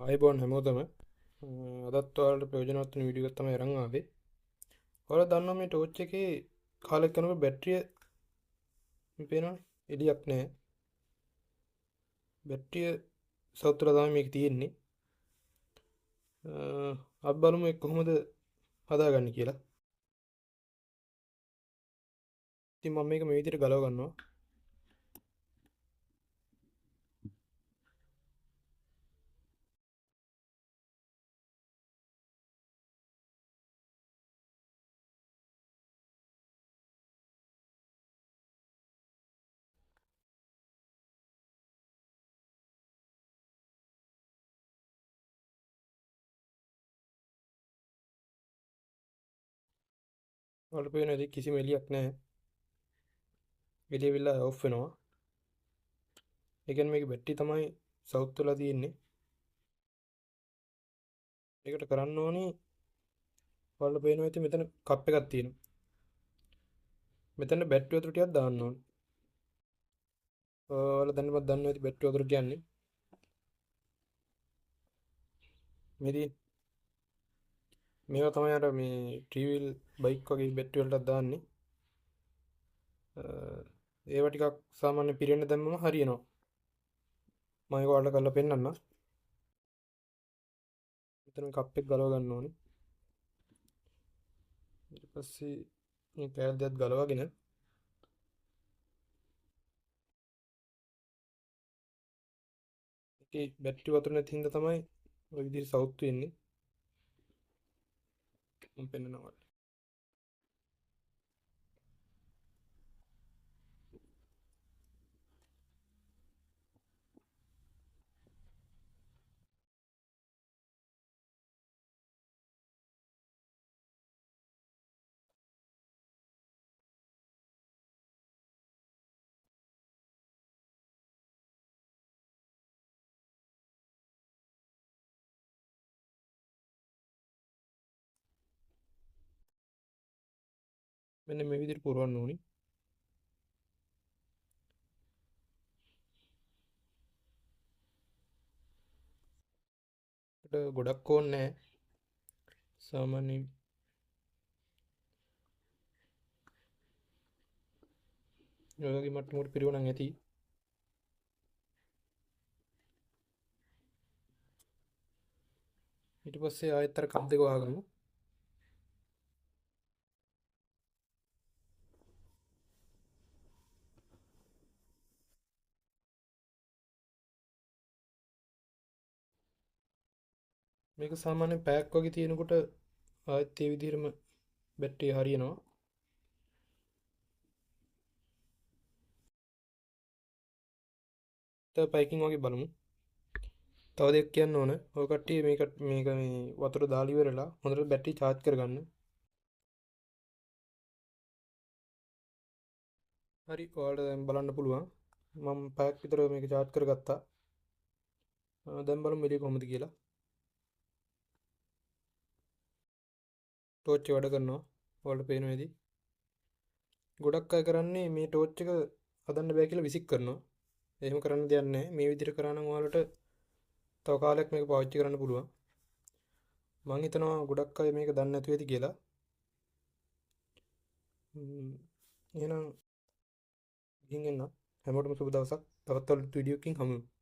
අයිබෝන් හැමෝතම අදත් ඔයාලට ප්‍රයෝජනවත් වෙන වීඩියෝ එකක් තමයි අරන් ආවේ. ඔයාලා දන්නවා මේ ටෝච් එකේ කාලයක් යනකොට බැටරිය මේ පේනවනේ එළියක් නැහැ. බැටරිය සවුත්තුලා තමයි මේක තියෙන්නේ. අපි බලමු මේක කොහොමද හදාගන්නේ කියලා. ඉතින් මම මේක මේ විදිහට ගලව ගන්නවා. ඔයාලට පේනවාද කිසිම එළියක් නැහැ. එළිය විල්ලා ඔෆ් වෙනවා. ඒ කියන්නේ මේක බැටරිය තමයි සවුත්තුලා තියෙන්නේ. ඒකට කරන්න ඕනේ ඔයාලට පේනවා ඇති මෙතන කප් එකක් තියෙනවා. මෙතන බැටරි වතුර ටිකක් දාන්න ඕනේ. ඔයාලා දැනවත් දන්නවා ඇති බැටරි වතුර කියන්නේ. මේ මේවා තමයි අර මේ ට්‍රීවිල් බයික් වගේ බැටරි වලට දාන්නේ. ඒවා ටිකක් සාමාන්‍ය පිරෙන්න දැම්මම හරියනවා. මම ඒක ඔයාලට කරලා පෙන්නන්නම්. මෙතන කප් එක ගලව ගන්න ඕනේ. ඊට පස්සේ මේ කෑල්ල දෙකත් ගලවගෙන ඒකේ බැටරි වතුර නැති හින්දා තමයි ඔය විදිහට සවුත් වෙන්නේ. මම පෙන්නනවා. මෙන්න මේ විදිහට පුරවන්න ඕනේ. ඒකට ගොඩක් ඕනේ නැහැ. සාමාන්‍යයෙන් ඔය වගේ මට්ටමකට පිරවනම් ඇති. ඊට පස්සේ ආයෙත් අර කප් දෙක වහගමු. මේක සාමාන්‍යයෙන් පැයක් වගේ තියෙනකොට ආයෙත් ඒ විදිහටම බැටරිය හරියනවා. තව පැයකින් වගේ බලමු. තව දෙයක් කියන්න ඕන. ඔය කට්ටිය මේක මේ වතුර දාලා ඉවරලා හොඳට බැටරි charge කරගන්න. හරි ඔයාලට දැන් බලන්න පුළුවන්. මම පැයක් විතර මේක charge කරගත්තා. දැන් බලමු එළිය කොහොමද කියලා. ටෝච් එක වැඩ කරනවා. ඔයාලට පේනවා ඇති. ගොඩක් අය කරන්නේ මේ ටෝච් එක හදන්න බෑ කියලා විසික් කරනවා. එහෙම කරන්න දෙයක් නැහැ. මේ විදිහට කරා නම් ඔයාලට තව කාලයක් මේක පාවිච්චි කරන්න පුළුවන්. මම හිතනවා ගොඩක් අය මේක දන්නේ නැතුව ඇති කියලා. එහෙනම් ගිහින් එන්න. හැමෝටම සුබ දවසක්. තවත් වීඩියෝ එකකින් හමු වෙමු.